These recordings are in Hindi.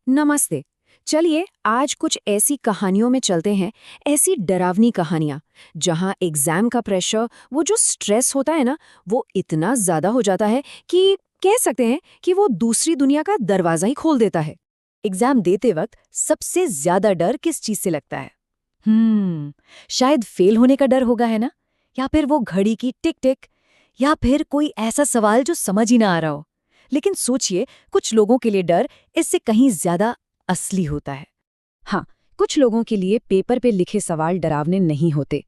नमस्ते। चलिए आज कुछ ऐसी कहानियों में चलते हैं, ऐसी डरावनी कहानियां जहां एग्जाम का प्रेशर, वो जो स्ट्रेस होता है ना, वो इतना ज्यादा हो जाता है कि कह सकते हैं कि वो दूसरी दुनिया का दरवाजा ही खोल देता है। एग्जाम देते वक्त सबसे ज्यादा डर किस चीज से लगता है? शायद फेल होने का डर होगा, है ना? या फिर वो घड़ी की टिक टिक, या फिर कोई ऐसा सवाल जो समझ ही ना आ रहा हो। लेकिन सोचिए, कुछ लोगों के लिए डर इससे कहीं ज्यादा असली होता है। हाँ, कुछ लोगों के लिए पेपर पे लिखे सवाल डरावने नहीं होते।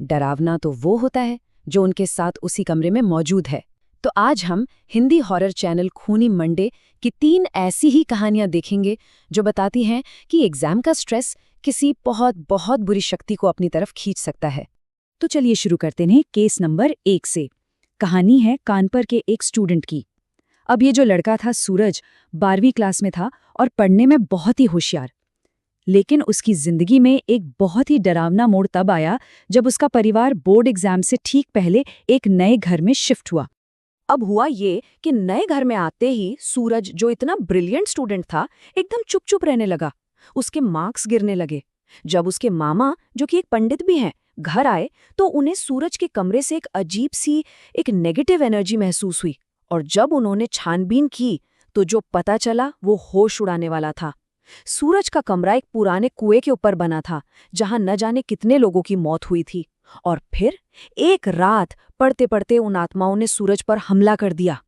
डरावना तो वो होता है जो उनके साथ उसी कमरे में मौजूद है। तो आज हम हिंदी हॉरर चैनल खूनी मंडे की 3 ऐसी ही कहानियां देखेंगे जो बताती हैं कि एग्जाम का स्ट्रेस किसी बहुत बहुत बुरी शक्ति को अपनी तरफ खींच सकता है। तो चलिए शुरू करते हैं केस नंबर 1 से। कहानी है कानपुर के एक स्टूडेंट की। अब ये जो लड़का था सूरज, 12वीं क्लास में था और पढ़ने में बहुत ही होशियार। लेकिन उसकी जिंदगी में एक बहुत ही डरावना मोड़ तब आया जब उसका परिवार बोर्ड एग्जाम से ठीक पहले एक नए घर में शिफ्ट हुआ। अब हुआ ये कि नए घर में आते ही सूरज, जो इतना ब्रिलियंट स्टूडेंट था, एकदम चुप चुप रहने लगा। उसके मार्क्स गिरने लगे। जब उसके मामा, जो कि एक पंडित भी हैं, घर आए तो उन्हें सूरज के कमरे से एक अजीब सी, एक नेगेटिव एनर्जी महसूस हुई। और जब उन्होंने छानबीन की तो जो पता चला वो होश उड़ाने वाला था। सूरज का कमरा एक पुराने कुएं के ऊपर बना था, जहां न जाने कितने लोगों की मौत हुई थी। और फिर एक रात पढ़ते पढ़ते उन आत्माओं ने सूरज पर हमला कर दिया।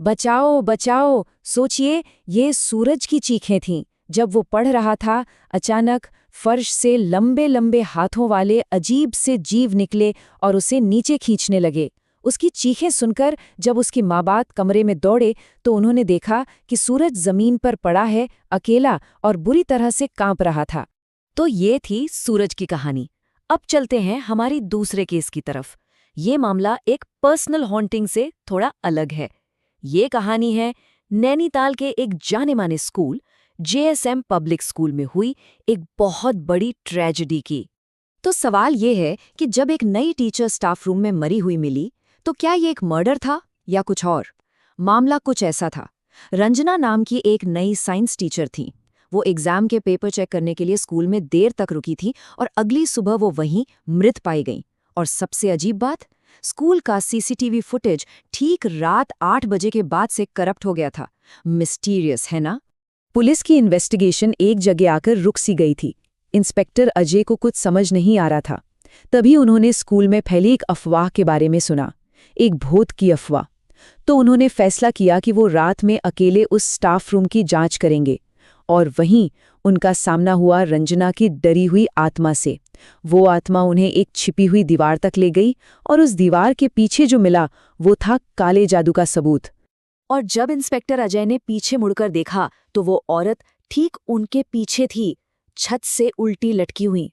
बचाओ बचाओ! सोचिए, ये सूरज की चीखें थीं। जब वो पढ़ रहा था, अचानक फर्श से लंबे लंबे हाथों वाले अजीब से जीव निकले और उसे नीचे खींचने लगे। उसकी चीखें सुनकर जब उसके माँ बाप कमरे में दौड़े तो उन्होंने देखा कि सूरज जमीन पर पड़ा है, अकेला और बुरी तरह से कांप रहा था। तो ये थी सूरज की कहानी। अब चलते हैं हमारी दूसरे केस की तरफ। ये मामला एक पर्सनल हॉन्टिंग से थोड़ा अलग है। ये कहानी है नैनीताल के एक जाने-माने स्कूल, जेएसएम पब्लिक स्कूल में हुई एक बहुत बड़ी ट्रेजेडी की। तो सवाल ये है कि जब एक नई टीचर स्टाफ रूम में मरी हुई मिली, तो क्या ये एक मर्डर था या कुछ और? मामला कुछ ऐसा था। रंजना नाम की एक नई साइंस टीचर थी। वो एग्जाम के पेपर चेक करने के लिए स्कूल में देर तक रुकी थी और अगली सुबह वो वहीं मृत पाई गई। और सबसे अजीब बात, स्कूल का सीसीटीवी फुटेज ठीक रात 8 बजे के बाद से करप्ट हो गया था। मिस्टीरियस है ना? पुलिस की इन्वेस्टिगेशन एक जगह आकर रुक सी गई थी। इंस्पेक्टर अजय को कुछ समझ नहीं आ रहा था। तभी उन्होंने स्कूल में फैली एक अफवाह के बारे में सुना, एक भूत की अफवाह। तो उन्होंने फैसला किया कि वो रात में अकेले उस स्टाफ रूम की जांच करेंगे। और वहीं उनका सामना हुआ रंजना की डरी हुई आत्मा से। वो आत्मा उन्हें एक छिपी हुई दीवार तक ले गई और उस दीवार के पीछे जो मिला वो था काले जादू का सबूत। और जब इंस्पेक्टर अजय ने पीछे मुड़कर देखा तो वो औरत ठीक उनके पीछे थी, छत से उल्टी लटकी हुई।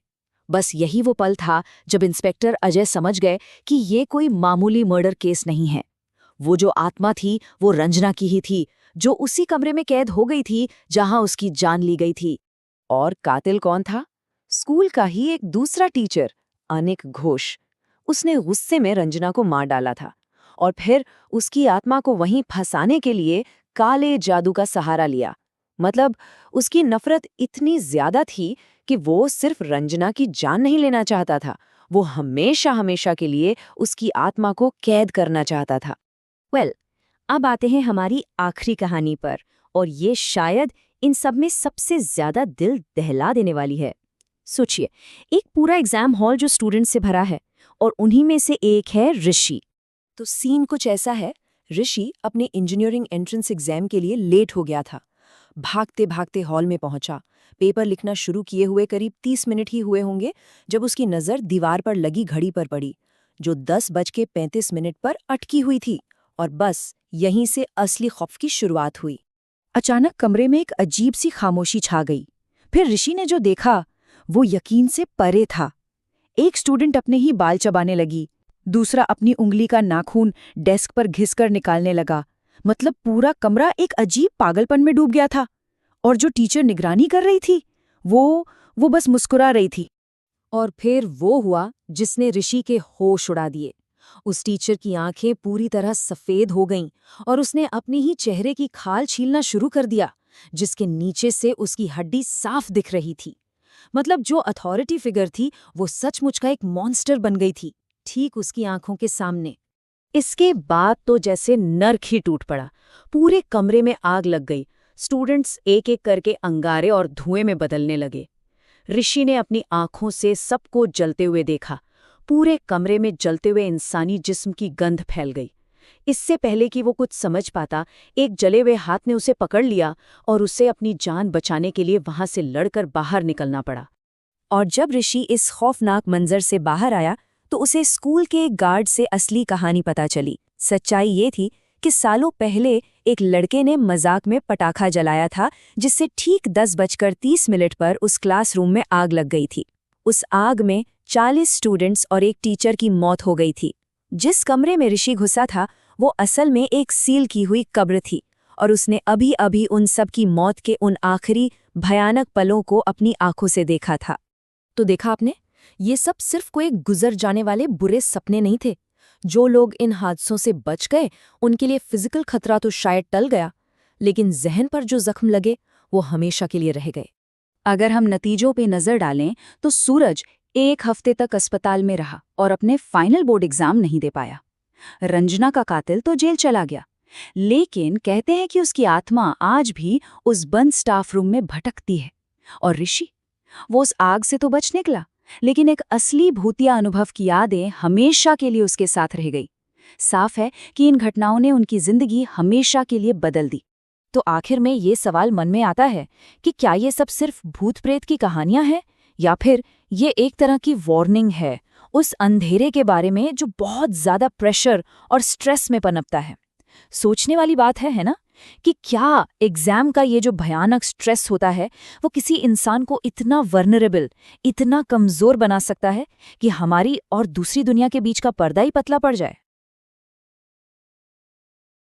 बस यही वो पल था जब इंस्पेक्टर अजय समझ गए कि ये कोई मामूली मर्डर केस नहीं है। वो जो आत्मा थी वो रंजना की ही थी, जो उसी कमरे में कैद हो गई थी जहां उसकी जान ली गई थी। और कातिल कौन था? स्कूल का ही एक दूसरा टीचर, अनिक घोष। उसने गुस्से में रंजना को मार डाला था और फिर उसकी आत्मा को वहीं फंसाने के लिए काले जादू का सहारा लिया। मतलब उसकी नफरत इतनी ज्यादा थी कि वो सिर्फ रंजना की जान नहीं लेना चाहता था, वो हमेशा हमेशा के लिए उसकी आत्मा को कैद करना चाहता था। अब आते हैं हमारी आखिरी कहानी पर, और ये शायद इन सब में सबसे ज्यादा दिल दहला देने वाली है। सोचिए, एक पूरा एग्जाम हॉल जो स्टूडेंट से भरा है और उन्हीं में से एक है ऋषि। तो सीन कुछ ऐसा है। ऋषि अपने इंजीनियरिंग एंट्रेंस एग्जाम के लिए लेट हो गया था। भागते भागते हॉल में पहुंचा। पेपर लिखना शुरू किए हुए करीब 30 मिनट ही हुए होंगे जब उसकी नज़र दीवार पर लगी घड़ी पर पड़ी, जो 10:35 पर अटकी हुई थी। और बस यहीं से असली खौफ की शुरुआत हुई। अचानक कमरे में एक अजीब सी खामोशी छा गई। फिर ऋषि ने जो देखा वो यकीन से परे था। एक स्टूडेंट अपने ही बाल चबाने लगी, दूसरा अपनी उंगली का नाखून डेस्क पर घिसकर निकालने लगा। मतलब पूरा कमरा एक अजीब पागलपन में डूब गया था। और जो टीचर निगरानी कर रही थी वो बस मुस्कुरा रही थी। और फिर वो हुआ जिसने ऋषि के होश उड़ा दिए। उस टीचर की आंखें पूरी तरह सफेद हो गईं और उसने अपने ही चेहरे की खाल छीलना शुरू कर दिया। जिसके नीचे से उसकी हड्डी साफ दिख रही थी। मतलब जो अथॉरिटी फिगर थी वो सचमुच का एक मॉन्स्टर बन गई थी, ठीक उसकी आंखों के सामने। इसके बाद तो जैसे नर्क ही टूट पड़ा। पूरे कमरे में आग लग गई। स्टूडेंट्स एक एक करके अंगारे और धुएं में बदलने लगे। ऋषि ने अपनी आंखों से सबको जलते हुए देखा। पूरे कमरे में जलते हुए इंसानी जिस्म की गंध फैल गई। इससे पहले कि वो कुछ समझ पाता, एक जले हुए हाथ ने उसे पकड़ लिया और उसे अपनी जान बचाने के लिए वहां से लड़कर बाहर निकलना पड़ा। और जब ऋषि इस खौफनाक मंजर से बाहर आया तो उसे स्कूल के एक गार्ड से असली कहानी पता चली। सच्चाई ये थी कि सालों पहले एक लड़के ने मजाक में पटाखा जलाया था, जिससे ठीक 10:30 पर उस क्लासरूम में आग लग गई थी। उस आग में 40 स्टूडेंट्स और एक टीचर की मौत हो गई थी। जिस कमरे में ऋषि घुसा था वो असल में एक सील की हुई कब्र थी, और उसने अभी अभी उन सब की मौत के उन आखिरी भयानक पलों को अपनी आंखों से देखा था। तो देखा आपने, ये सब सिर्फ कोई गुजर जाने वाले बुरे सपने नहीं थे। जो लोग इन हादसों से बच गए उनके लिए फिजिकल खतरा तो शायद टल गया, लेकिन जहन पर जो जख्म लगे वो हमेशा के लिए रह गए। अगर हम नतीजों पे नजर डालें तो सूरज 1 हफ्ते तक अस्पताल में रहा और अपने फाइनल बोर्ड एग्जाम नहीं दे पाया। रंजना का कातिल तो जेल चला गया, लेकिन कहते हैं कि उसकी आत्मा आज भी उस बंद स्टाफ रूम में भटकती है। और ऋषि, वो उस आग से तो बच निकला, लेकिन एक असली भूतिया अनुभव की यादें हमेशा के लिए उसके साथ रह गई। साफ है कि इन घटनाओं ने उनकी जिंदगी हमेशा के लिए बदल दी। तो आखिर में ये सवाल मन में आता है कि क्या ये सब सिर्फ भूत प्रेत की कहानियां हैं, या फिर ये एक तरह की वार्निंग है उस अंधेरे के बारे में जो बहुत ज्यादा प्रेशर और स्ट्रेस में पनपता है। सोचने वाली बात है ना, कि क्या एग्जाम का ये जो भयानक स्ट्रेस होता है वो किसी इंसान को इतना वर्नरेबल, इतना कमजोर बना सकता है कि हमारी और दूसरी दुनिया के बीच का पर्दा ही पतला पड़ जाए।